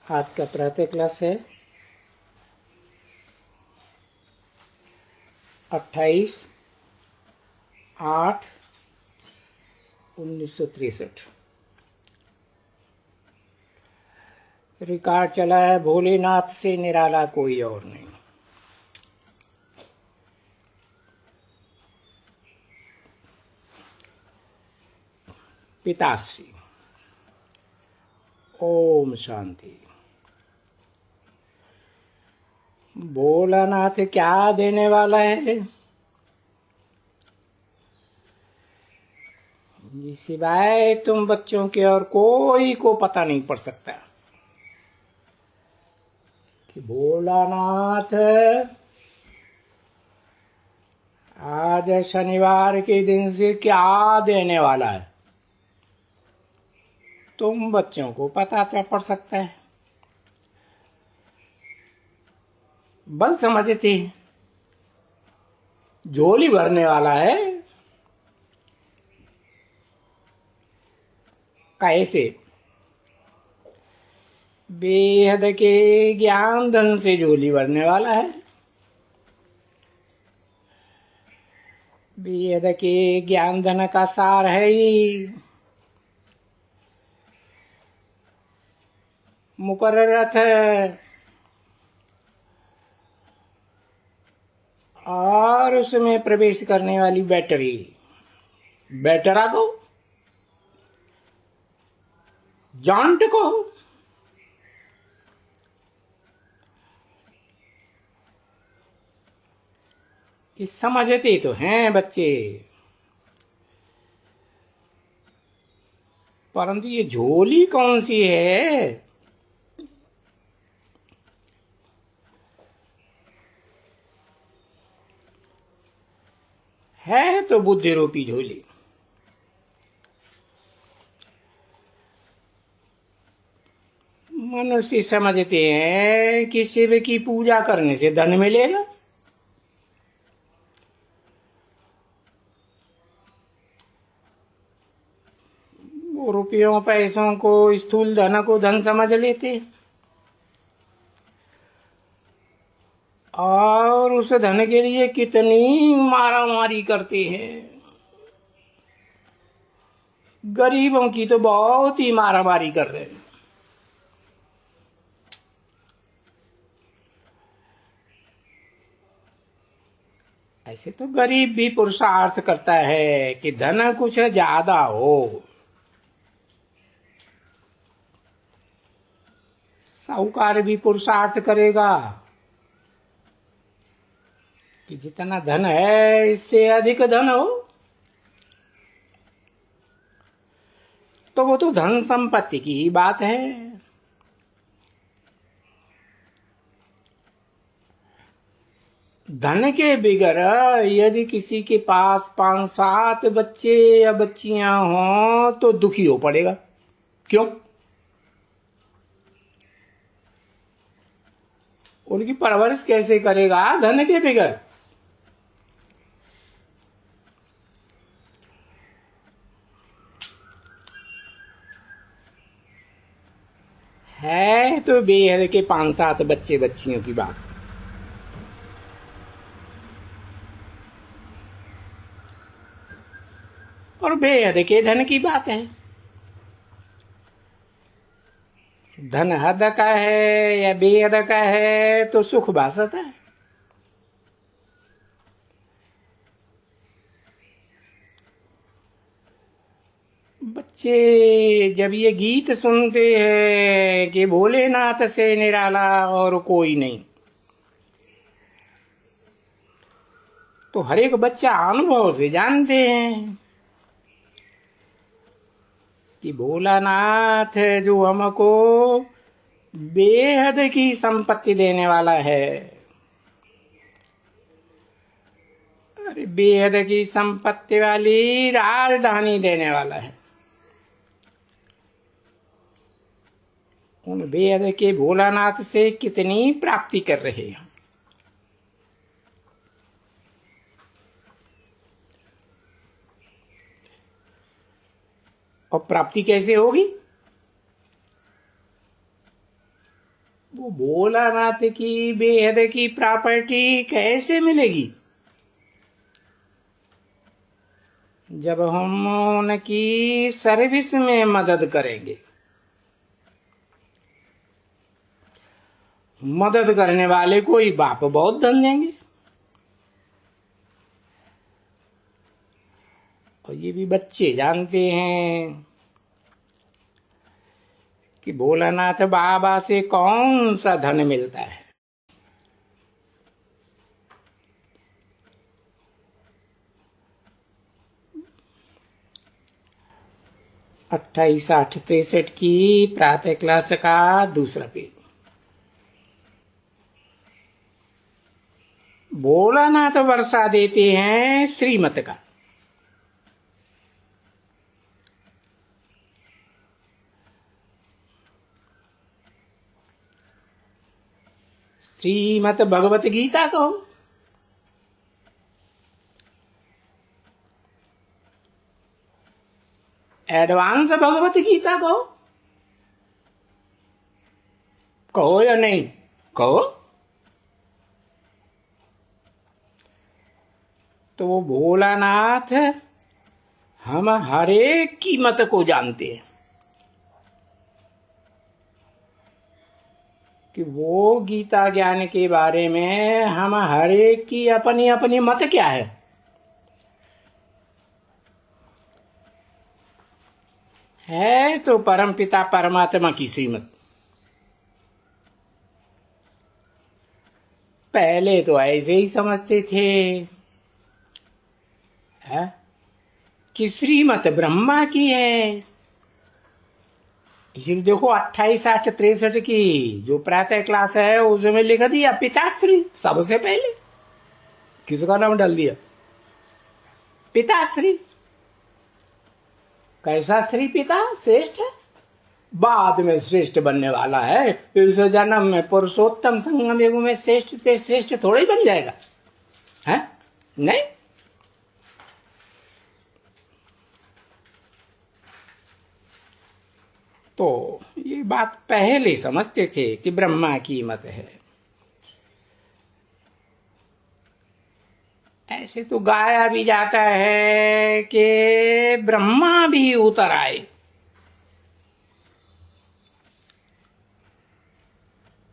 आज का प्रातः क्लास है 28/8/1963। रिकॉर्ड चला है भोलेनाथ से निराला कोई और नहीं। पिताश्री ओम शांति। भोलानाथ क्या देने वाला है, सिवाय तुम बच्चों के और कोई को पता नहीं पड़ सकता कि भोलानाथ आज शनिवार के दिन से क्या देने वाला है। तुम बच्चों को पता चल पड़ सकता है। बल समझते झोली भरने वाला है। कैसे? बेहद के ज्ञान धन से झोली भरने वाला है। बेहद के ज्ञान धन का सार है ही मुकर्ररत और उसमें प्रवेश करने वाली बैटरी, बैटरा को जॉन्ट को ये समझते तो हैं बच्चे, परंतु ये झोली कौन सी है तो बुद्धि रूपी झोली। मनुष्य समझते हैं कि शिव की पूजा करने से धन मिलेगा। वो रुपयों पैसों को, स्थूल धन को धन समझ लेते हैं और उस धन के लिए कितनी मारामारी करते हैं। गरीबों की तो बहुत ही मारामारी कर रहे हैं। ऐसे तो गरीब भी पुरुषार्थ करता है कि धन कुछ ज्यादा हो। साहूकार भी पुरुषार्थ करेगा कि जितना धन है इससे अधिक धन हो। तो वो तो धन संपत्ति की ही बात है। धन के बिगर यदि किसी के पास 5-7 बच्चे या बच्चियां हों तो दुखी हो पड़ेगा। क्यों? उनकी परवरिश कैसे करेगा धन के बिगर? है तो बेहद के 5-7 बच्चे बच्चियों की बात, और बेहद के धन की बात है। धन हद का है या बेहद का है तो सुख भासता है। बच्चे जब ये गीत सुनते हैं कि भोलेनाथ से निराला और कोई नहीं, तो हर एक बच्चा अनुभव से जानते हैं कि भोलानाथ जो हमको बेहद की संपत्ति देने वाला है, अरे बेहद की संपत्ति वाली राजधानी देने वाला है। उन बेहद के भोलानाथ से कितनी प्राप्ति कर रहे हैं। और प्राप्ति कैसे होगी? भोलानाथ की बेहद की प्रॉपर्टी कैसे मिलेगी जब हम उनकी सर्विस में मदद करेंगे। मदद करने वाले को ही बाप बहुत धन देंगे। और ये भी बच्चे जानते हैं कि भोलानाथ बाबा से कौन सा धन मिलता है। अट्ठाईस 8 63 की प्रातः क्लास का दूसरा पेज। भोलानाथ वर्षा देते हैं श्रीमत का। श्रीमत भगवत गीता कहो, एडवांस भगवत गीता कहो, कहो या नहीं कहो। तो वो भोलानाथ हम हर एक कीमत को जानते हैं कि वो गीता ज्ञान के बारे में हम हर एक की अपनी अपनी मत क्या है तो परमपिता परमात्मा की श्रीमत। पहले तो ऐसे ही समझते थे कि श्रीमत ब्रह्मा की है। इसलिए देखो 28 8 63 की जो प्रातः क्लास है उसमें लिख दिया पिताश्री। सबसे पहले किसका नाम डाल दिया? पिताश्री। कैसा श्री पिता? श्रेष्ठ। बाद में श्रेष्ठ बनने वाला है। इस जन्म में पुरुषोत्तम संगम युग में श्रेष्ठ थे, श्रेष्ठ थोड़ा ही बन जाएगा है? नहीं। तो ये बात पहले समझते थे कि ब्रह्मा की मत है। ऐसे तो गाया भी जाता है कि ब्रह्मा भी उतर आए,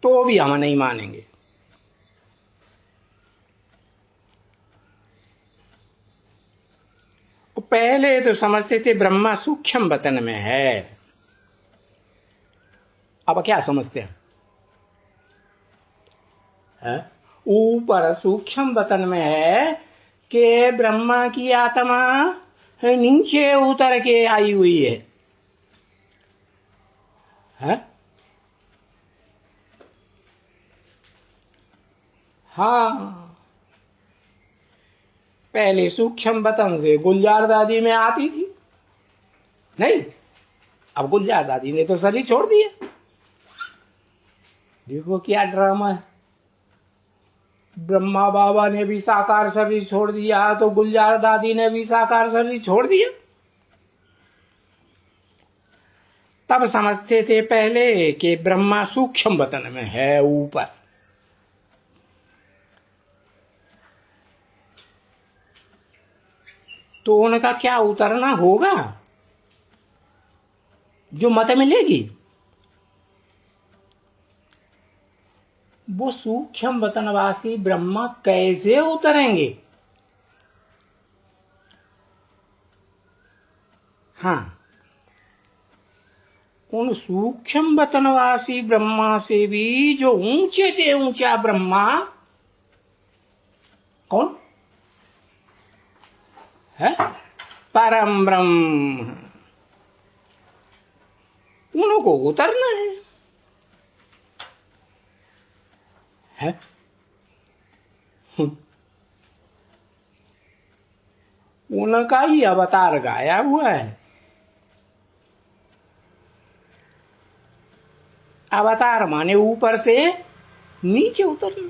तो भी हम नहीं मानेंगे। पहले तो समझते थे ब्रह्मा सूक्ष्म वतन में है। अब क्या समझते हैं? ऊपर सूक्ष्म वतन में है कि ब्रह्मा की आत्मा नीचे उतर के आई हुई है? हाँ, पहले सूक्ष्म वतन से गुलजार दादी में आती थी नहीं। अब गुलजार दादी ने तो शरीर छोड़ दिया। देखो क्या ड्रामा है। ब्रह्मा बाबा ने भी साकार शरीर छोड़ दिया तो गुलजार दादी ने भी साकार शरीर छोड़ दिया। तब समझते थे पहले कि ब्रह्मा सूक्ष्म वतन में है ऊपर। तो उनका क्या उतरना होगा जो मत मिलेगी? वो सूक्ष्म वतनवासी ब्रह्मा कैसे उतरेंगे? हाँ, उन सूक्ष्म वतनवासी ब्रह्मा से भी जो ऊंचे थे ऊंचा ब्रह्मा कौन है? परम ब्रह्म। उनको उतरना है? उनका ही अवतार गाया हुआ है। अवतार माने ऊपर से नीचे उतरना।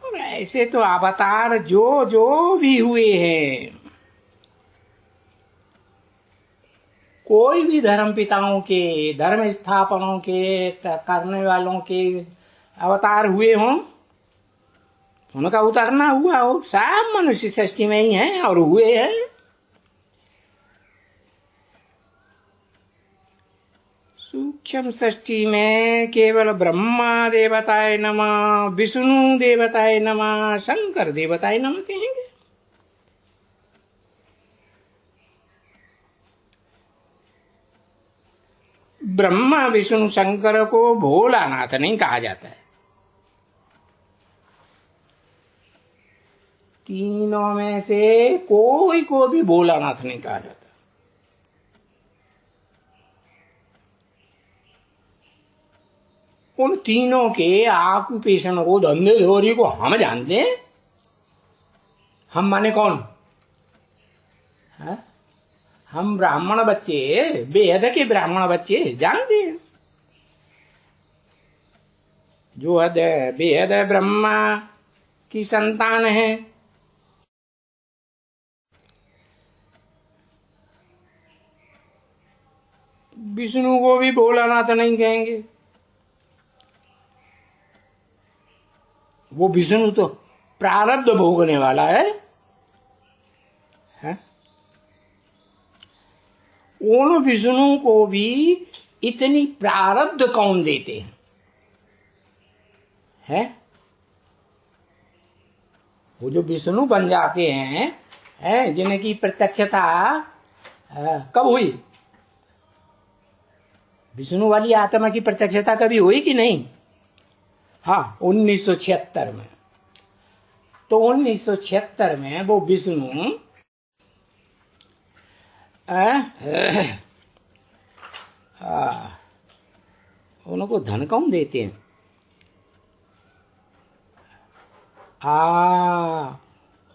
और ऐसे तो अवतार जो जो भी हुए हैं कोई भी धर्म पिताओं के, धर्म स्थापनों के, करने वालों के अवतार हुए हों, उनका उतरना हुआ हो, सब मनुष्य सृष्टि में ही हैं और हुए हैं। सूक्ष्म सृष्टि में केवल ब्रह्मा देवताय नमः, विष्णु देवताय नमः, शंकर देवताय नमः कहेंगे। ब्रह्मा विष्णु शंकर को भोलानाथ नहीं कहा जाता है। तीनों में से कोई को भी भोलानाथ नहीं कहा जाता। उन तीनों के ऑक्यूपेशन को, धंधे धोरी को हम जानते हैं। हम माने कौन है? हम ब्राह्मण बच्चे, वेद के ब्राह्मण बच्चे जानते हैं। जो बेहद ब्रह्मा की संतान है, विष्णु को भी भोलानाथ नहीं कहेंगे। वो विष्णु तो प्रारब्ध भोगने वाला है? उन विष्णु को भी इतनी प्रारब्ध कौन देते हैं? वो जो विष्णु बन जाते हैं, जिनकी प्रत्यक्षता कब हुई? विष्णु वाली आत्मा की प्रत्यक्षता कभी हुई कि नहीं? हाँ, 1976 में। तो 1976 में वो विष्णु उनको धन कौन देते हैं?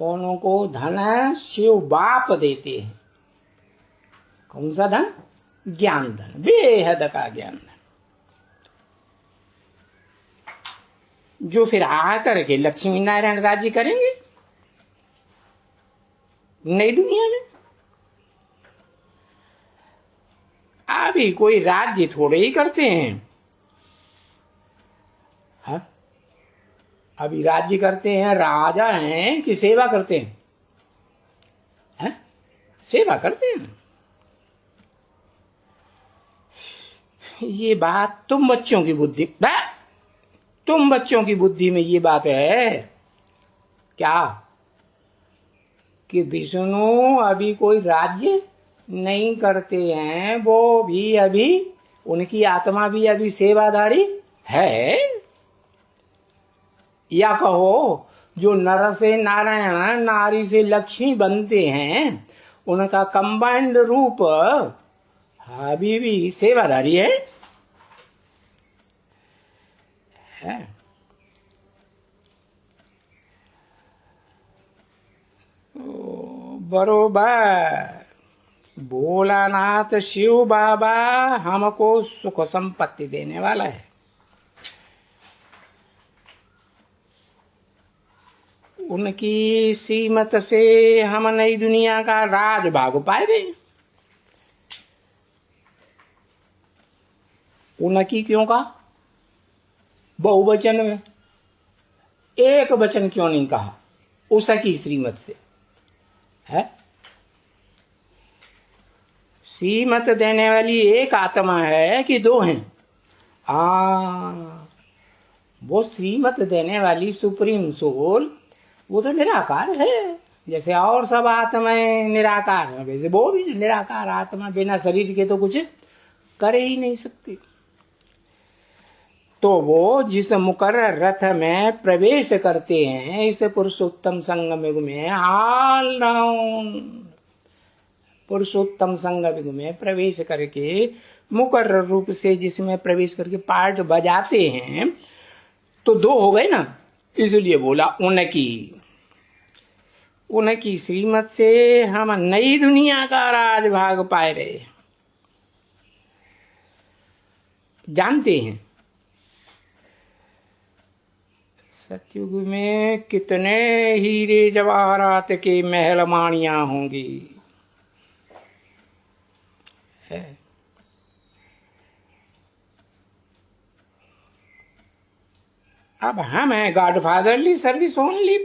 उनको धन शिव बाप देते हैं। कौन सा धन? ज्ञान धन, बेहद का ज्ञान धन, जो फिर आकर के लक्ष्मी नारायण राज्य करेंगे नई दुनिया में। अभी कोई राज्य थोड़े ही करते हैं। हाँ, अभी राज्य करते हैं, राजा हैं कि सेवा करते हैं? हाँ? सेवा करते हैं। ये बात तुम बच्चों की बुद्धि, तुम बच्चों की बुद्धि में ये बात है क्या कि विष्णु अभी कोई राज्य नहीं करते हैं? वो भी अभी, उनकी आत्मा भी अभी सेवाधारी है। या कहो जो नर से नारायण, नारी से लक्ष्मी बनते हैं, उनका कंबाइंड रूप अभी भी सेवाधारी है। बरोबर, भोलानाथ शिव बाबा हमको सुख संपत्ति देने वाला है। उनकी सीमत से हम नई दुनिया का राज भाग पाएंगे। उनकी क्यों कहा? बहुवचन में एक वचन क्यों नहीं कहा? उसकी श्रीमत से है। श्रीमत देने वाली एक आत्मा है कि दो हैं? वो श्रीमत देने वाली सुप्रीम सोल, वो तो निराकार है। जैसे और सब आत्माएं निराकार है, वैसे वो भी निराकार आत्मा, बिना शरीर के तो कुछ कर ही नहीं सकती। तो वो जिस मुकर्रर रथ में प्रवेश करते हैं, इस पुरुषोत्तम संगम युग में, ऑल राउंड पुरुषोत्तम संगम युग में प्रवेश करके, मुकर्रर रूप से जिसमें प्रवेश करके पार्ट बजाते हैं, तो दो हो गए ना। इसलिए बोला उनकी श्रीमत से हम नई दुनिया का राजभाग पाए रहे। जानते हैं सतयुग में कितने हीरे जवाहरात के महल माणियां होंगी, है। अब हम हैं गॉडफादरली सर्विस ओनली।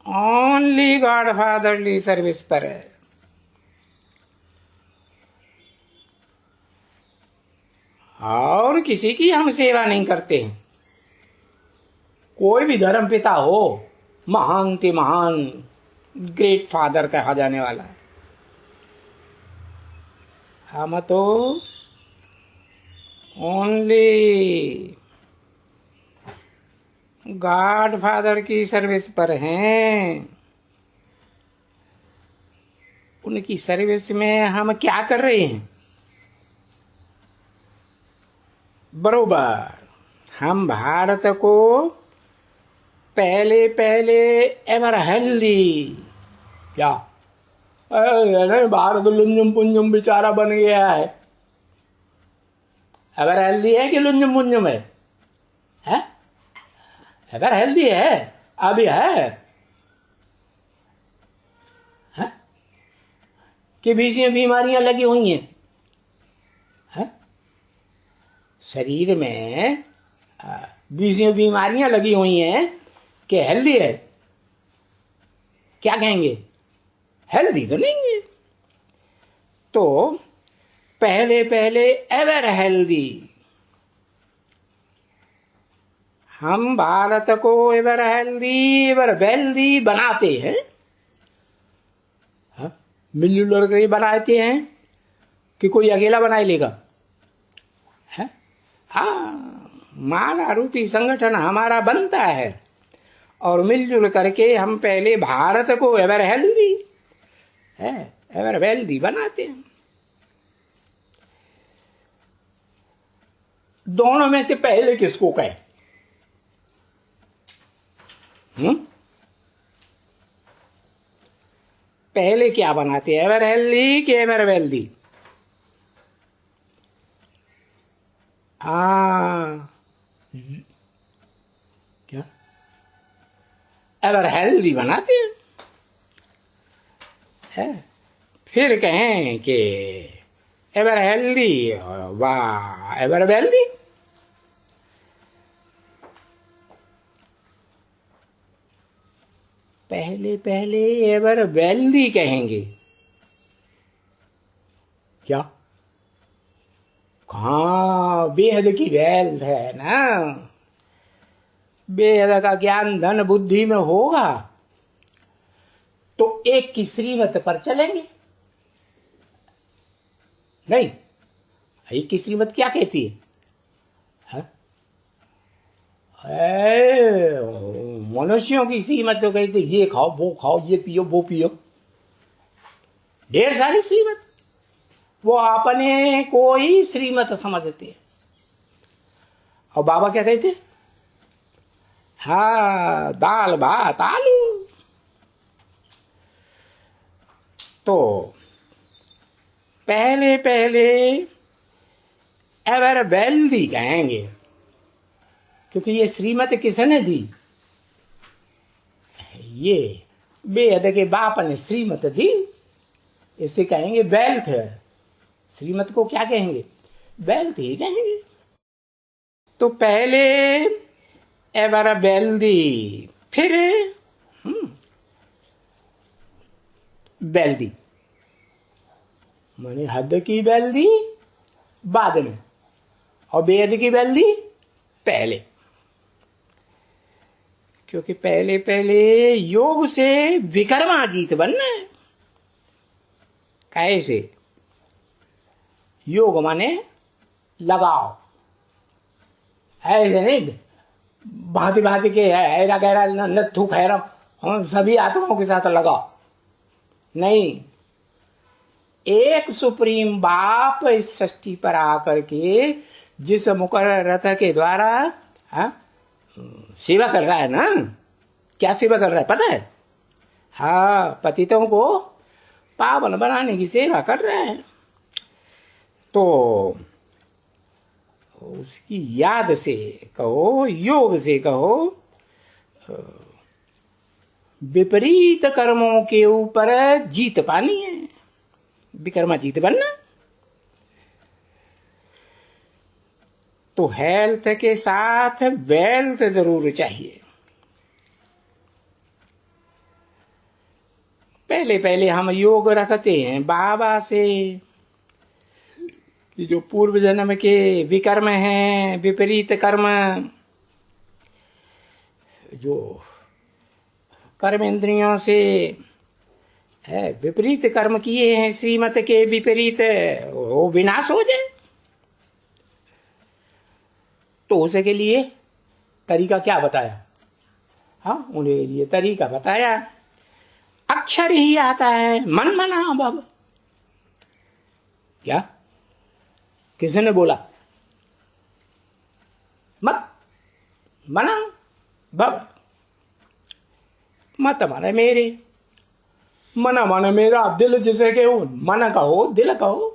ओनली गॉडफादरली सर्विस पर है। और किसी की हम सेवा नहीं करते हैं। कोई भी धर्म पिता हो, महान ते महान ग्रेट फादर कहा जाने वाला है, हम तो ओनली गॉड फादर की सर्विस पर हैं। उनकी सर्विस में हम क्या कर रहे हैं? बरोबर हम भारत को पहले पहले एवर हेल्दी, क्या भारत लुंजम पुंजम बेचारा बन गया है। एवर हेल्दी है कि लुंजम पुंजम है? एवर हेल्दी है, अभी है कि बीच में बीमारियां लगी हुई हैं? शरीर में बीच में बीमारियां लगी हुई हैं कि हेल्दी है? क्या कहेंगे? हेल्दी तो नहीं है। तो पहले पहले एवर हेल्दी, हम भारत को एवर हेल्दी एवर वेल्दी बनाते हैं। मिलजुल कर बनाते हैं कि कोई अकेला बना लेगा? माला रूपी संगठन हमारा बनता है और मिलजुल करके हम पहले भारत को एवर हेल्दी एवर वेल्दी बनाते हैं। दोनों में से पहले किसको कहें? पहले क्या बनाते हैं, एवर हेल्दी कि एवर वेल्दी? क्या एवर हेल्दी बनाते हैं? फिर कहें कि एवर हेल्दी वाह एवर वेल्दी। पहले पहले एवर वेल्दी कहेंगे। क्या? हाँ, बेहद की वेल्थ है ना, बेहद का ज्ञान धन बुद्धि में होगा तो एक की श्रीमत पर चलेंगे। नहीं, एक की श्रीमत क्या कहती है? मनुष्यों की श्रीमत तो कहती है ये खाओ वो खाओ, ये पियो वो पियो, ढेर सारी श्रीमत। वो अपने को ही श्रीमत समझते हैं। और बाबा क्या कहते? हाँ, दाल भात आलू। तो पहले पहले एवर वेल्दी कहेंगे, क्योंकि ये श्रीमत किसने दी? ये बेहद के बाप ने श्रीमत दी, इसे कहेंगे वेल्थ। श्रीमत को क्या कहेंगे? वेल्थ ही कहेंगे। तो पहले एवर वेल्दी, फिर वेल्दी, माने हद की वेल्दी बाद में और बेहद की वेल्दी पहले। क्योंकि पहले पहले योग से विक्रमाजीत बनना है। कैसे? योग माने लगाओ, ऐसे नहीं भांति भांति के ऐरा गहरा नथु खैरा हम सभी आत्माओं के साथ लगाओ। नहीं, एक सुप्रीम बाप इस सृष्टि पर आकर के जिस मुकर्रर रथ के द्वारा सेवा कर रहा है ना, क्या सेवा कर रहा है पता है? हाँ, पतितों को पावन बनाने की सेवा कर रहा है। तो उसकी याद से कहो, योग से कहो, विपरीत कर्मों के ऊपर जीत पानी है, विक्रमाजीत बनना। तो हेल्थ के साथ वेल्थ जरूर चाहिए। पहले पहले हम योग रखते हैं बाबा से कि जो पूर्व जन्म के विकर्म हैं, विपरीत कर्म, जो कर्म इंद्रियों से है विपरीत कर्म किए हैं, श्रीमत के विपरीत, वो विनाश हो जाए। तो उसके लिए तरीका क्या बताया? हाँ, उन्हें लिए तरीका बताया। अक्षर ही आता है, मन मना भव। क्या किसी ने बोला? मत मना भव। मत माने मेरे, मना माने मेरा दिल जिसे कहो, मन कहो दिल कहो।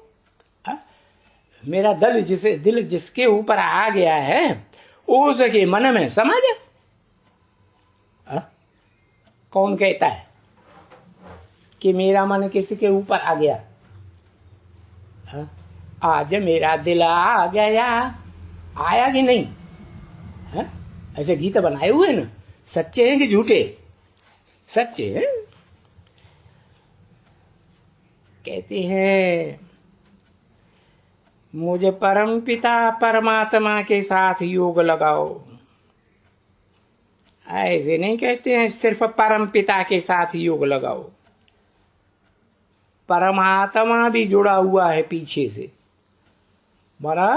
मेरा दिल जिसके ऊपर आ गया है उसके मन में समझ। कौन कहता है कि मेरा मन किसी के ऊपर आ गया? आज मेरा दिल आ गया, आया कि नहीं? ऐसे गीत बनाए हुए ना, सच्चे हैं कि झूठे? सच्चे हैं। कहते हैं मुझे परम पिता परमात्मा के साथ योग लगाओ। ऐसे नहीं कहते हैं सिर्फ परम पिता के साथ योग लगाओ, परमात्मा भी जुड़ा हुआ है पीछे से। बड़ा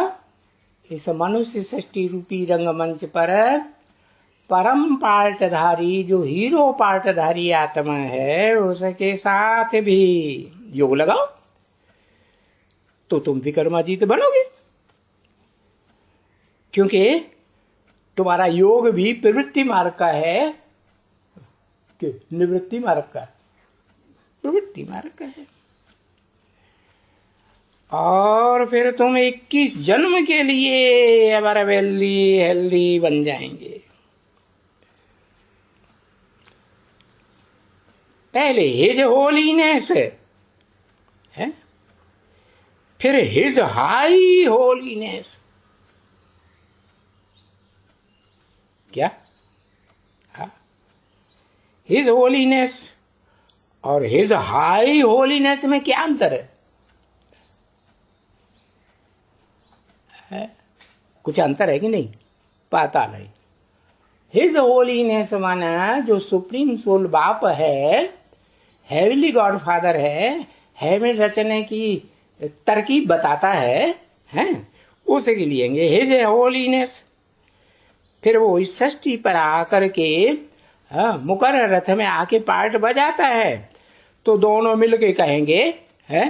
इस मनुष्य सृष्टि रूपी रंगमंच पर परम पार्टधारी, जो हीरो पार्टधारी आत्मा है, उसके साथ भी योग लगाओ तो तुम विक्रमाजीत बनोगे। क्योंकि तुम्हारा योग भी प्रवृत्ति मार्ग का है कि निवृत्ति मार्ग का? प्रवृत्ति मार्ग का है। और फिर तुम 21 जन्म के लिए एवर हेल्दी बन जाएंगे। पहले हिज होलीनेस है, फिर हिज हाई होलीनेस। क्या? हिज होलीनेस और हिज हाई होलीनेस में क्या अंतर है? कुछ अंतर है कि नहीं? पता नहीं। हिज होलीनेस माना जो सुप्रीम सोल बाप है, हेवनली गॉड फादर है, हेवन रचने की तरकीब बताता है, हैं? उसे लिएंगे हिज होलीनेस। फिर वो इस सृष्टि पर आकर के मुकर रथ में आके पार्ट बजाता है, तो दोनों मिलके कहेंगे है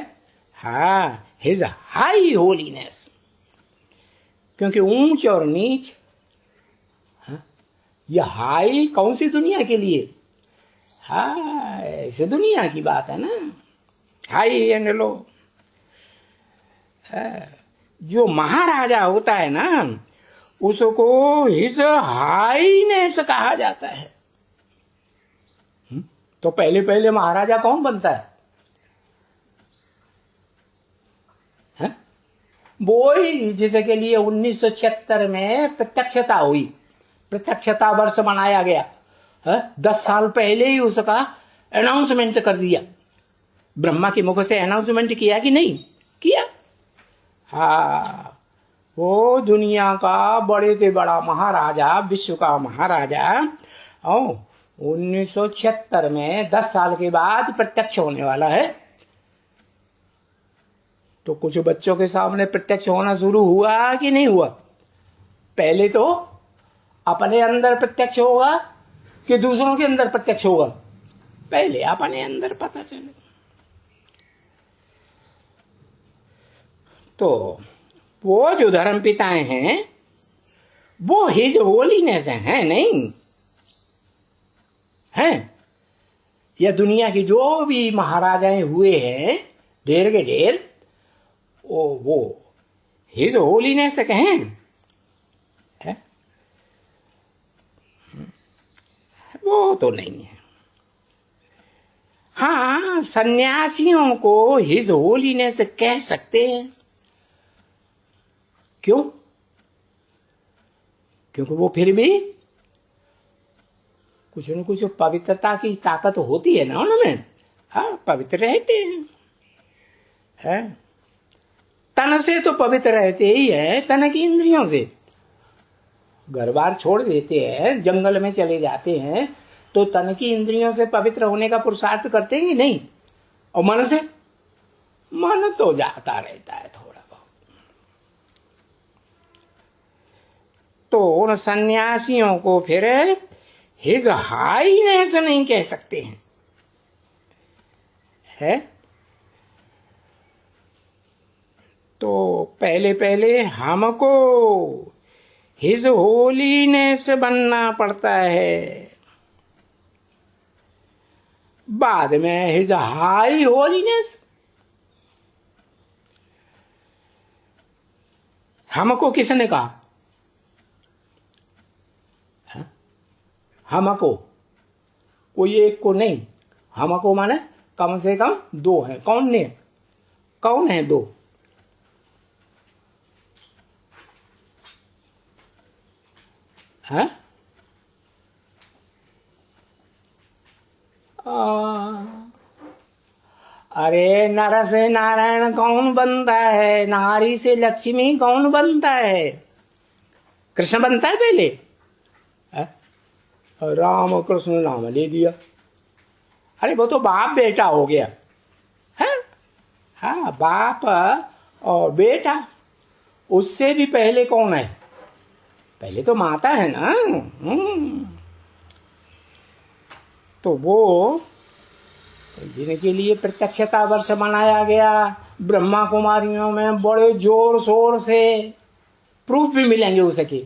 हिज हाई होलीनेस। क्योंकि ऊंच और नीच, यह हाई कौन सी दुनिया के लिए? ऐसे दुनिया की बात है ना, हाई एंड लो। जो महाराजा होता है ना, उसको हिज हाईनेस कहा जाता है। तो पहले पहले महाराजा कौन बनता है? वो ही जिसे के लिए 1976 में प्रत्यक्षता हुई, प्रत्यक्षता वर्ष मनाया गया। 10 साल पहले ही उसका अनाउंसमेंट कर दिया। ब्रह्मा के मुख से अनाउंसमेंट किया कि नहीं किया? वो दुनिया का बड़े से बड़ा महाराजा, विश्व का महाराजा 1976 में 10 साल के बाद प्रत्यक्ष होने वाला है। तो कुछ बच्चों के सामने प्रत्यक्ष होना शुरू हुआ कि नहीं हुआ? पहले तो अपने अंदर प्रत्यक्ष होगा कि दूसरों के अंदर प्रत्यक्ष होगा? पहले अपने अंदर पता चले। तो वो जो धर्म पिताएं हैं वो हिज होलीनेस है नहीं है? या दुनिया की जो भी महाराजाएं हुए हैं ढेर के ढेर, वो हिज होलीनेस कहें है? वो तो नहीं है। सन्यासियों को हिज होलीनेस कह सकते हैं। क्यों? क्योंकि वो फिर भी कुछ न कुछ पवित्रता की ताकत होती है ना उनमें। हाँ, पवित्र रहते हैं। है? तन से तो पवित्र रहते ही है, तन की इंद्रियों से। घर बार छोड़ देते हैं, जंगल में चले जाते हैं, तो तन की इंद्रियों से पवित्र होने का पुरुषार्थ करते हैं कि नहीं? और मन से? मन तो जाता रहता है थोड़ा बहुत। तो उन सन्यासियों को फिर हिज हाईनेस नहीं कह सकते हैं। है? तो पहले पहले हमको हिज होलीनेस बनना पड़ता है, बाद में हिज हाई होलीनेस। हमको किसने कहा? हमको कोई एक को नहीं, हमको माने कम से कम दो है। कौन ने? कौन है दो? है? अरे नर से नारायण कौन बनता है? नारी से लक्ष्मी कौन बनता है? कृष्ण बनता है पहले? है? राम कृष्ण नाम ले दिया। अरे वो तो बाप बेटा हो गया है। हाँ, बाप और बेटा। उससे भी पहले कौन है? पहले तो माता है ना। तो वो जिनके लिए प्रत्यक्षता वर्ष मनाया गया, ब्रह्मा कुमारियों में बड़े जोर शोर से प्रूफ भी मिलेंगे उसके।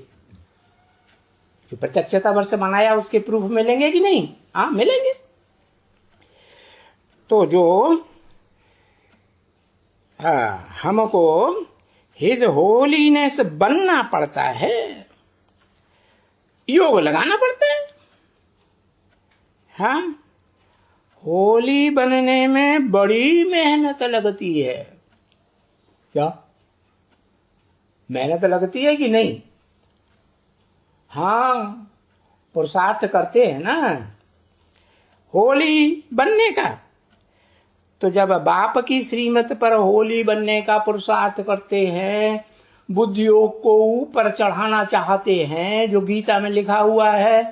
जो प्रत्यक्षता वर्ष मनाया उसके प्रूफ मिलेंगे कि नहीं? हाँ, मिलेंगे। तो जो हमको हिज होलीनेस बनना पड़ता है, योग लगाना पड़ता है। हाँ, होली बनने में बड़ी मेहनत लगती है। क्या मेहनत लगती है कि नहीं? हाँ, पुरुषार्थ करते हैं ना होली बनने का। तो जब बाप की श्रीमत पर होली बनने का पुरुषार्थ करते हैं, बुद्धियोग को ऊपर चढ़ाना चाहते हैं, जो गीता में लिखा हुआ है?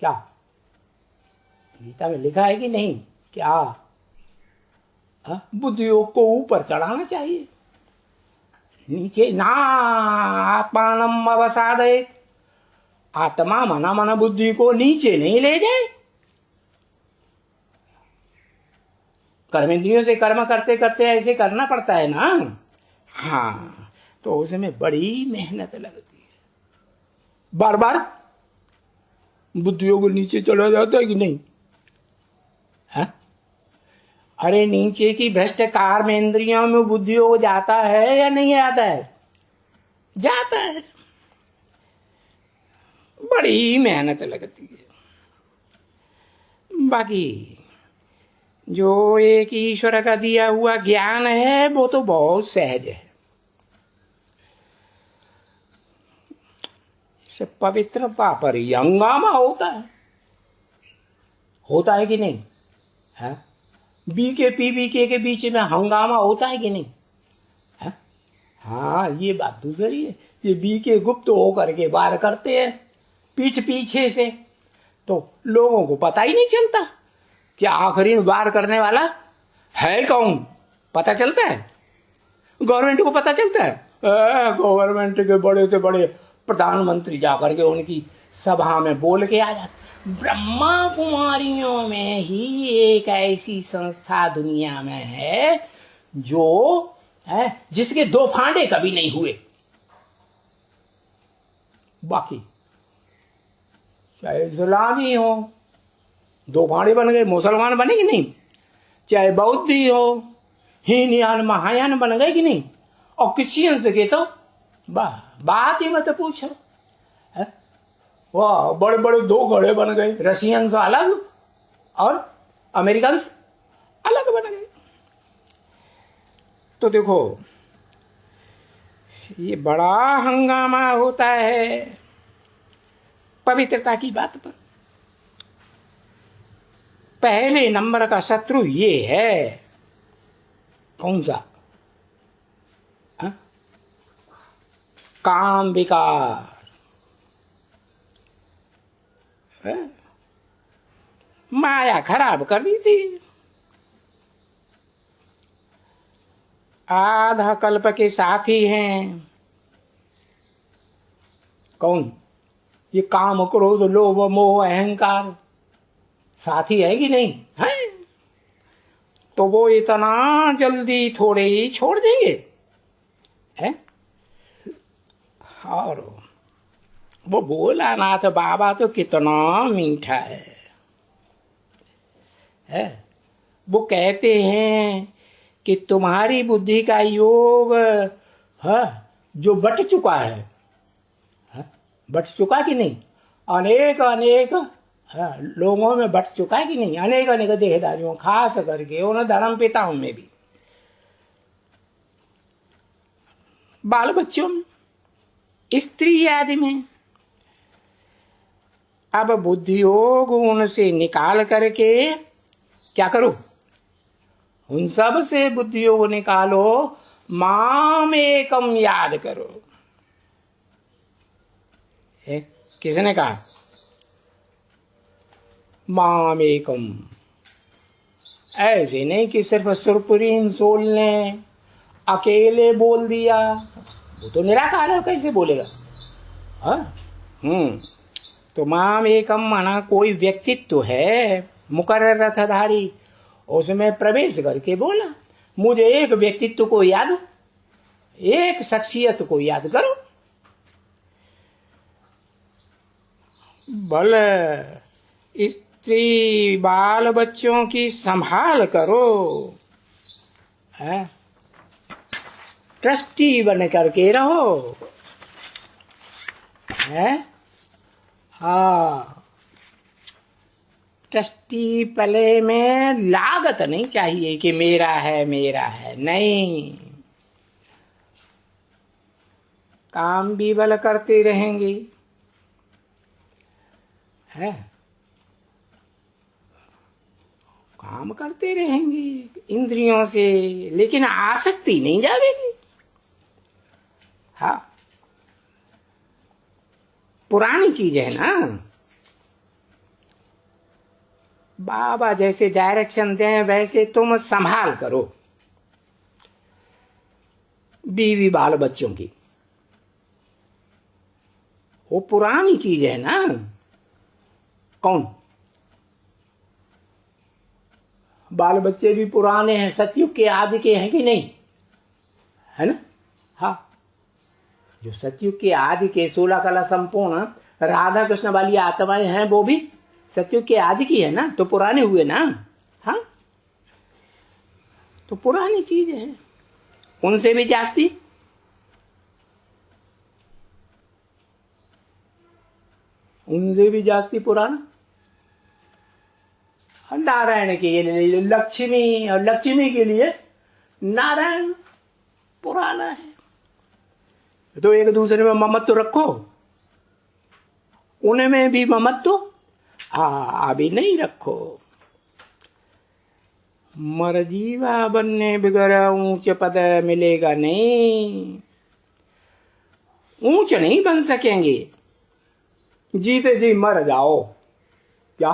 क्या गीता में लिखा है कि नहीं? क्या बुद्धियोग को ऊपर चढ़ाना चाहिए, नीचे ना आत्मानम अवसादयेत्। आत्मा मना मना बुद्धि को नीचे नहीं ले जाए। कर्मेंद्रियों से कर्म करते करते ऐसे करना पड़ता है ना। हाँ, तो उसमें बड़ी मेहनत लगती है। बार बार बुद्धियोग नीचे चला जाता है कि नहीं? है? अरे नीचे की भ्रष्ट कर्मेंद्रियों में बुद्धियोग जाता है या नहीं आता है? जाता है। बड़ी मेहनत लगती है। बाकी जो एक ईश्वर का दिया हुआ ज्ञान है वो तो बहुत सहज है। इससे पवित्रता पर ही हंगामा होता है। होता है कि नहीं? है? बीके पीबीके के बीच में हंगामा होता है कि नहीं? है? हाँ, ये बात दूसरी है। ये बीके गुप्त होकर के वार करते हैं पीठ पीछे से, तो लोगों को पता ही नहीं चलता कि आखिरी वार करने वाला है कौन। पता चलता है? गवर्नमेंट को पता चलता है? गवर्नमेंट के बड़े से बड़े प्रधानमंत्री जाकर के उनकी सभा में बोल के आ जाते। ब्रह्मा कुमारियों में ही एक ऐसी संस्था दुनिया में है जो है जिसके दो फांडे कभी नहीं हुए। बाकी चाहे इस्लामी हो, दो फाड़े बन गए, मुसलमान बने कि नहीं? चाहे बौद्धी हो, हीनयान महायान बन गए कि नहीं? और क्रिश्चियंस के तो बात ही मत पूछो। वाह, बड़े बड़े दो घड़े बन गए। रशियंस अलग और अमेरिकन अलग बन गए। तो देखो ये बड़ा हंगामा होता है पवित्रता की बात पर। पहले नंबर का शत्रु ये है, कौन सा? काम विकार। माया खराब कर दी थी। आधा कल्प के साथी हैं कौन? ये काम क्रोध लोभ मोह अहंकार साथी है कि नहीं है? तो वो इतना जल्दी थोड़े ही छोड़ देंगे है? और वो भोलानाथ बाबा तो कितना मीठा है? वो कहते हैं कि तुम्हारी बुद्धि का योग जो बट चुका है, बट चुका कि नहीं? अनेक अनेक लोगों में बट चुका है कि नहीं? अनेक अनेक देहदारियों, खास करके उन धर्म पिताओं में भी, बाल बच्चों में, स्त्री आदि में। अब बुद्धि योग उनसे निकाल करके क्या करो? उन सब से बुद्धि योग निकालो, माम एकम याद करो। किसने कहा? माम एकम। ऐसे नहीं कि सिर्फ सुरपुरीन सोल ने अकेले बोल दिया, वो तो निराकार है, कैसे बोलेगा? तो माम एकम माना कोई व्यक्तित्व है मुकर्रर रथधारी, उसमें प्रवेश करके बोला मुझे एक व्यक्तित्व को याद, एक शख्सियत को याद करो। भले स्त्री बाल बच्चों की संभाल करो, ट्रस्टी बन करके रहो, ट्रस्टी पले में लागत नहीं चाहिए कि मेरा है, नहीं। काम भी बल करते रहेंगे, काम करते रहेंगे इंद्रियों से, लेकिन आसक्ति नहीं जाएगी। पुरानी चीज है ना। बाबा जैसे डायरेक्शन दें वैसे तुम संभाल करो बीवी बाल बच्चों की। वो पुरानी चीज है ना। कौन? बाल बच्चे भी पुराने हैं, सतयुग के आदि के हैं कि नहीं? है ना? जो सतयुग के आदि के 16 कला संपूर्ण राधा कृष्ण वाली आत्माएं हैं, वो भी सतयुग के आदि की है ना, तो पुराने हुए ना। तो पुरानी चीज है, उनसे भी जास्ती पुराना। नारायण के लिए लक्ष्मी, और लक्ष्मी के लिए नारायण पुराना है। तो एक दूसरे में ममत्व रखो, उनमें भी ममत्व अभी नहीं रखो। मरजीवा बनने बगैर ऊंच पद मिलेगा नहीं, ऊंच नहीं बन सकेंगे। जीते जी मर जाओ क्या?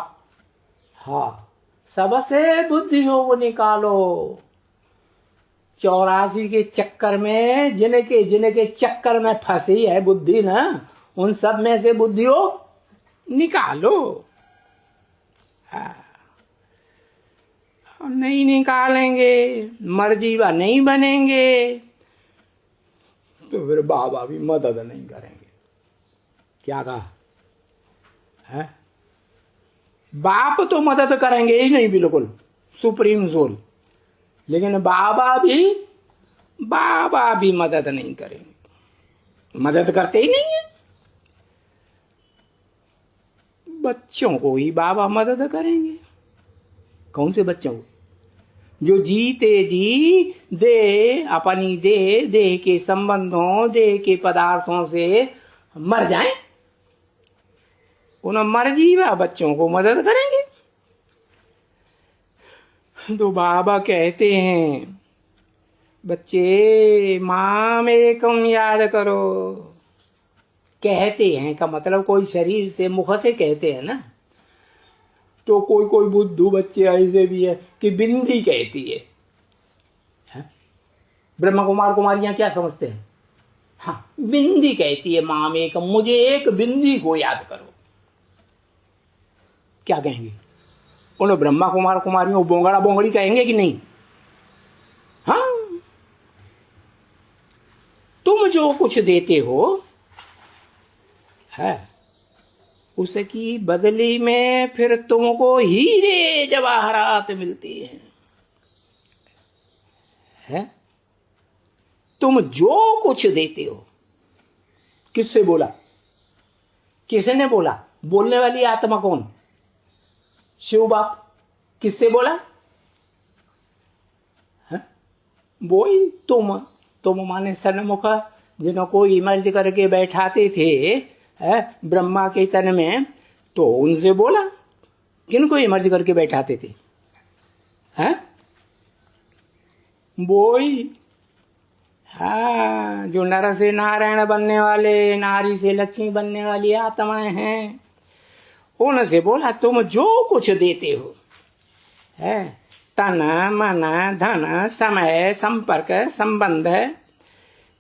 सबसे बुद्धि योग निकालो। 84 के चक्कर में जिनके चक्कर में फंसी है बुद्धि ना, उन सब में से बुद्धि योग निकालो। नहीं निकालेंगे, मर्जीवा नहीं बनेंगे, तो फिर बाबा भी मदद नहीं करेंगे। क्या कहा है? बाप तो मदद करेंगे ही नहीं, बिल्कुल सुप्रीम सोल, लेकिन बाबा भी मदद नहीं करेंगे, मदद करते ही नहीं है। बच्चों को ही बाबा मदद करेंगे। कौन से बच्चों को? जो जीते जी अपनी देह के संबंधों, देह के पदार्थों से मर जाएं, उन मरजीवा बच्चों को मदद करेंगे। तो बाबा कहते हैं, बच्चे माम एकम याद करो। कहते हैं का मतलब कोई शरीर से, मुख से कहते हैं ना। तो कोई कोई बुद्धू बच्चे ऐसे भी है कि बिंदी कहती है। ब्रह्मा कुमार कुमारियां क्या समझते हैं? हाँ, बिंदी कहती है माम एकम, मुझे एक बिंदी को याद करो। क्या कहेंगे उन्हें? ब्रह्मा कुमार कुमारियों बोंगड़ा बोंगड़ी कहेंगे कि नहीं? हाँ, तुम जो कुछ देते हो है, उसकी बदली में फिर तुमको हीरे जवाहरात मिलती हैं। है? तुम जो कुछ देते हो, किससे बोला? किसने बोला? बोलने वाली आत्मा कौन? शिव बाप। किससे बोला? वो ही तुम माने सन्मुख, जिनको इमर्ज करके बैठाते थे ब्रह्मा के तन में, तो उनसे बोला। किनको इमर्ज करके बैठाते थे? हैं? वो ही, हाँ, जो नर से नारायण बनने वाले, नारी से लक्ष्मी बनने वाली आत्माएं हैं, उनसे बोला तुम जो कुछ देते हो है, तन मन धन समय संपर्क संबंध,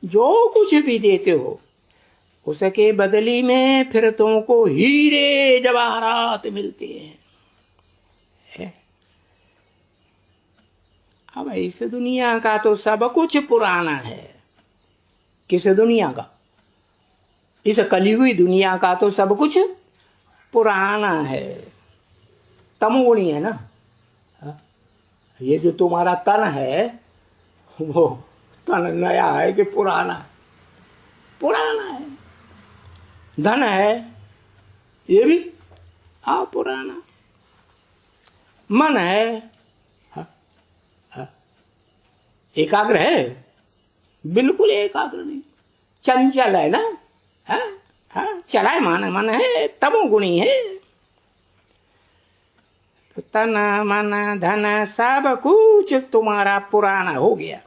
जो कुछ भी देते हो, उसके बदली में फिर तुमको हीरे जवाहरात मिलते हैं। अब इस दुनिया का तो सब कुछ पुराना है। किस दुनिया का? इस कली हुई दुनिया का तो सब कुछ पुराना है, तमोगुणी है ना। ये जो तुम्हारा तन है, वो तन नया है कि पुराना है? पुराना है। धन है, ये भी पुराना। मन है, एकाग्र है? बिल्कुल एकाग्र नहीं, चंचल है ना। चलाए मन है, तमोगुणी है। तो तन मन धन सब कुछ तुम्हारा पुराना हो गया,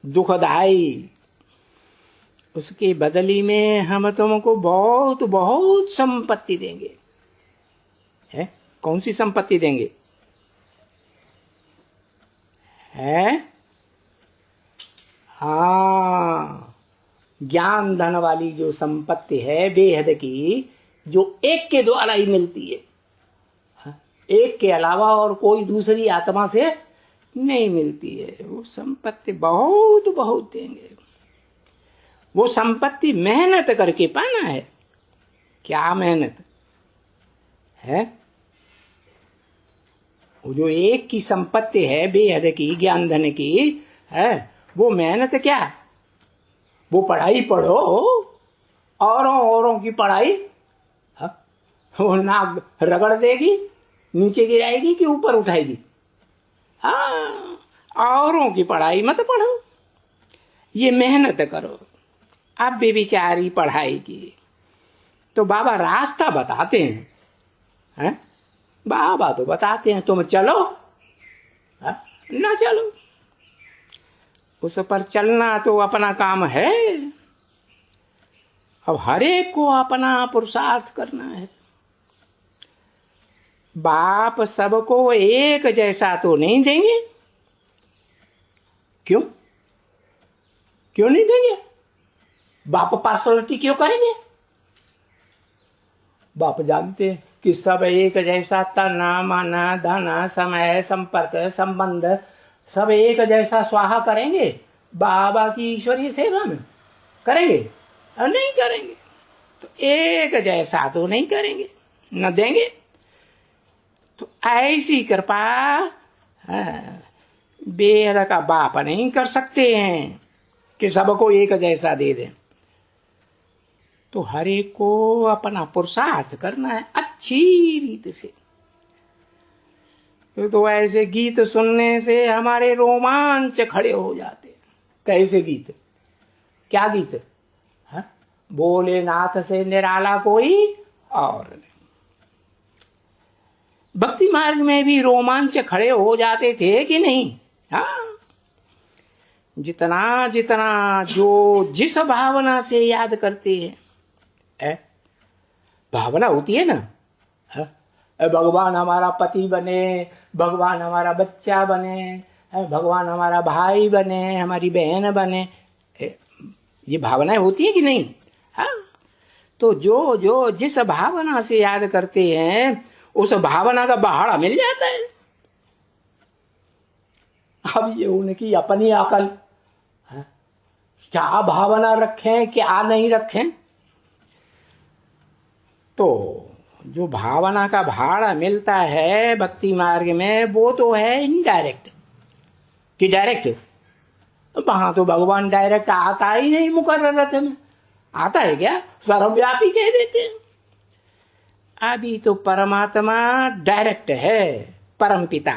दुखदाई। उसके बदली में हम तुमको बहुत बहुत संपत्ति देंगे। है? कौन सी संपत्ति देंगे? है? हाँ, ज्ञान धन वाली जो संपत्ति है बेहद की, जो एक के द्वारा ही मिलती है। एक के अलावा और कोई दूसरी आत्मा से नहीं मिलती है। वो संपत्ति बहुत बहुत देंगे। वो संपत्ति मेहनत करके पाना है। क्या मेहनत है? वो जो एक की संपत्ति है बेहद की, ज्ञान धन की है, वो मेहनत क्या? वो पढ़ाई पढ़ो, औरों की पढ़ाई वो नाक रगड़ देगी, नीचे गिराएगी कि ऊपर उठाएगी? हाँ, औरों की पढ़ाई मत पढ़ो, ये मेहनत करो। अब भी बेचारी पढ़ाई की तो बाबा रास्ता बताते हैं, बाबा तो बताते हैं तुम चलो, ना चलो, उस पर चलना तो अपना काम है। अब हर एक को अपना पुरुषार्थ करना है। बाप सबको एक जैसा तो नहीं देंगे। क्यों नहीं देंगे? बाप पार्सलिटी क्यों करेंगे? बाप जानते हैं कि सब एक जैसा, तन मन धन समय संपर्क संबंध सब एक जैसा स्वाहा करेंगे बाबा की ईश्वरीय सेवा में? करेंगे? नहीं करेंगे। तो एक जैसा तो नहीं करेंगे, न देंगे। तो ऐसी कृपा बेहद का बाप नहीं कर सकते हैं कि सबको एक जैसा दे दें। तो हर एक को अपना पुरुषार्थ करना है अच्छी रीति से। तो ऐसे गीत सुनने से हमारे रोमांच खड़े हो जाते। कैसे गीत? क्या गीत? हाँ? भोलेनाथ से निराला कोई और नहीं। भक्ति मार्ग में भी रोमांच खड़े हो जाते थे कि नहीं? हाँ, जितना जितना जो जिस भावना से याद करते हैं, भावना होती है ना, भगवान हमारा पति बने, भगवान हमारा बच्चा बने, भगवान हमारा भाई बने, हमारी बहन बने, ये भावनाएं होती है कि नहीं? हाँ, तो जो जो जिस भावना से याद करते हैं उस भावना का बहाड़ा मिल जाता है। अब ये उनकी अपनी अकल, क्या भावना रखें क्या नहीं रखें। तो जो भावना का भाड़ा मिलता है भक्ति मार्ग में वो तो है इनडायरेक्ट कि डायरेक्ट। वहां तो भगवान डायरेक्ट आता ही नहीं मुकर्रर रथ में। आता है क्या? सर्वव्यापी कह देते हैं। अभी तो परमात्मा डायरेक्ट है, परम पिता।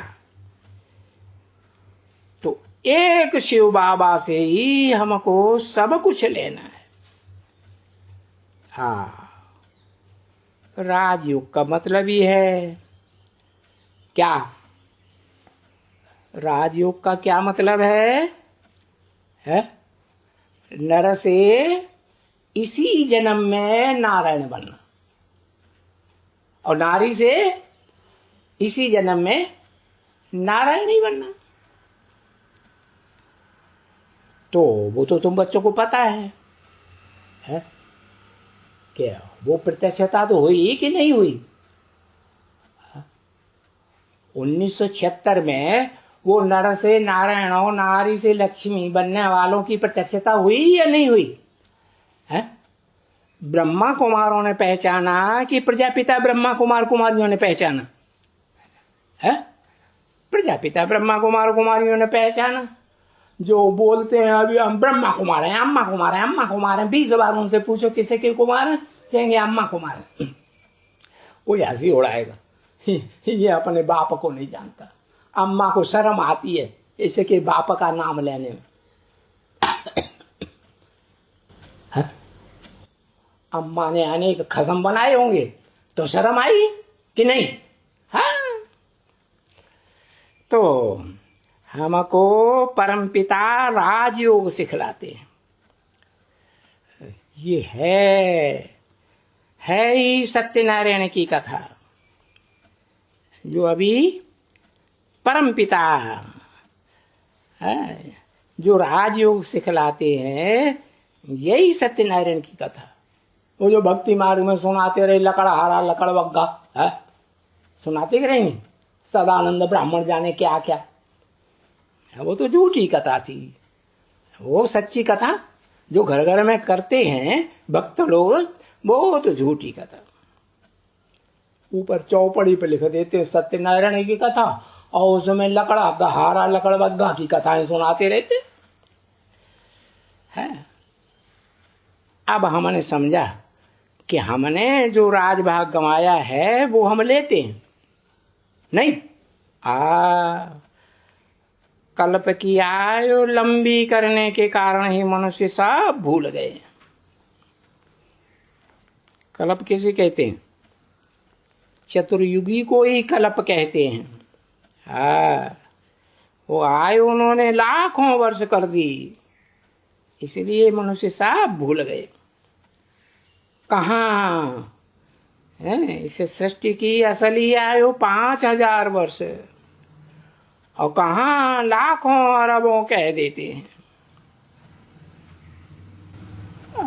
तो एक शिव बाबा से ही हमको सब कुछ लेना है। हाँ, राजयोग का मतलब ही है क्या? राजयोग का क्या मतलब है? नर से इसी जन्म में नारायण बनना और नारी से इसी जन्म में नारायण ही बनना। तो वो तो तुम बच्चों को पता है? क्या वो प्रत्यक्षता तो हुई कि नहीं हुई? 1976 में वो नर से नारायण और नारी से लक्ष्मी बनने वालों की प्रत्यक्षता हुई या नहीं हुई? ब्रह्मा कुमारों ने पहचाना कि प्रजापिता ब्रह्मा कुमार कुमारियों ने पहचाना? प्रजापिता ब्रह्मा कुमार कुमारियों ने पहचाना। जो बोलते हैं अभी हम ब्रह्मा कुमार हैं, अम्मा कुमार हैं, अम्मा कुमार हैं, 20 बार उनसे पूछो किसे के कुमार हैं, कहेंगे अम्मा कुमार हैं। कोई हंसी उड़ाएगा, ये अपने बाप को नहीं जानता। अम्मा को शर्म आती है इसे के बाप का नाम लेने में। अम्मा ने अनेक खसम बनाए होंगे तो शर्म आई कि नहीं? हाँ, तो हमको परमपिता राजयोग सिखलाते हैं। ये है ही सत्यनारायण की कथा जो अभी परमपिता है जो राजयोग सिखलाते हैं। यही सत्यनारायण की कथा। वो जो भक्ति मार्ग में सुनाते रहे लकड़हारा लकड़ बग्गा है, सुनाते रहे सदानंद ब्राह्मण जाने क्या क्या, वो तो झूठी कथा थी। वो सच्ची कथा जो घर घर में करते हैं भक्त लोग, वो तो झूठी कथा। ऊपर चौपड़ी पे लिख देते सत्यनारायण की कथा और उसमें लकड़हारा लकड़ बग्गा की कथाएं सुनाते रहते हैं। अब हमने समझा कि हमने जो राजभाग गंवाया है वो हम लेते हैं नहीं। कल्प की आयु लंबी करने के कारण ही मनुष्य सब भूल गए। कल्प किसे कहते हैं? चतुर्युगी को ही कल्प कहते हैं। वो आयु उन्होंने लाखों वर्ष कर दी, इसलिए मनुष्य सब भूल गए। कहाँ है इस सृष्टि की असली आयु 5000 वर्ष और कहाँ लाखों अरबों कह देते हैं।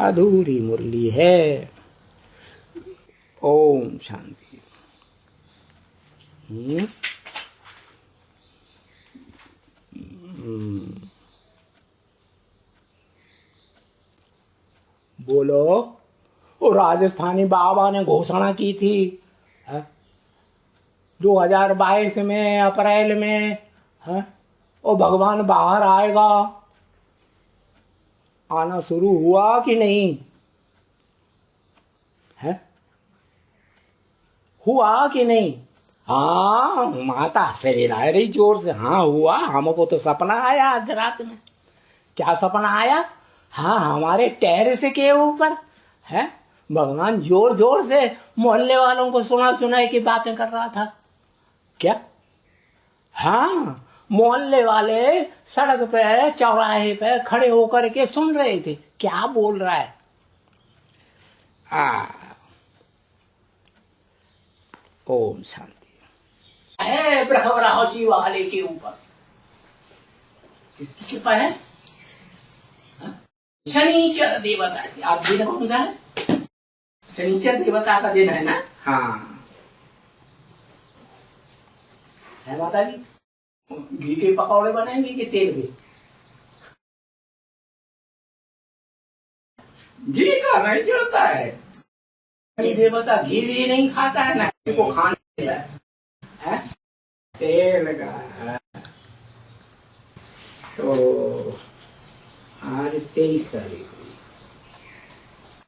अधूरी मुरली है। ओम शांति। बोलो। वो राजस्थानी बाबा ने घोषणा की थी 2022 में अप्रैल में और भगवान बाहर आएगा। आना शुरू हुआ कि नहीं? है हुआ कि नहीं? हाँ, माता सहला रही जोर से। हाँ हुआ, हमको तो सपना आया आज रात में। क्या सपना आया? हाँ, हमारे टेरेस के ऊपर है भगवान जोर जोर से मोहल्ले वालों को सुना सुनाई की बातें कर रहा था। क्या? हाँ, मोहल्ले वाले सड़क पे चौराहे पे खड़े होकर के सुन रहे थे क्या बोल रहा है। आ, ओम शांति है ब्रह्म शिव वाले के ऊपर। किसकी कृपा है? शनिचर देवता की। आप दिन कौन सा है? शनिचर देवता का दिन है ना। हाँ है माता जी। घी के पकौड़े बनाएंगे कि तेल के? घी का नहीं चलता है। देवता घी भी नहीं खाता है ना किसी को खाने देता है, तेल का। तो आज 23 तारीख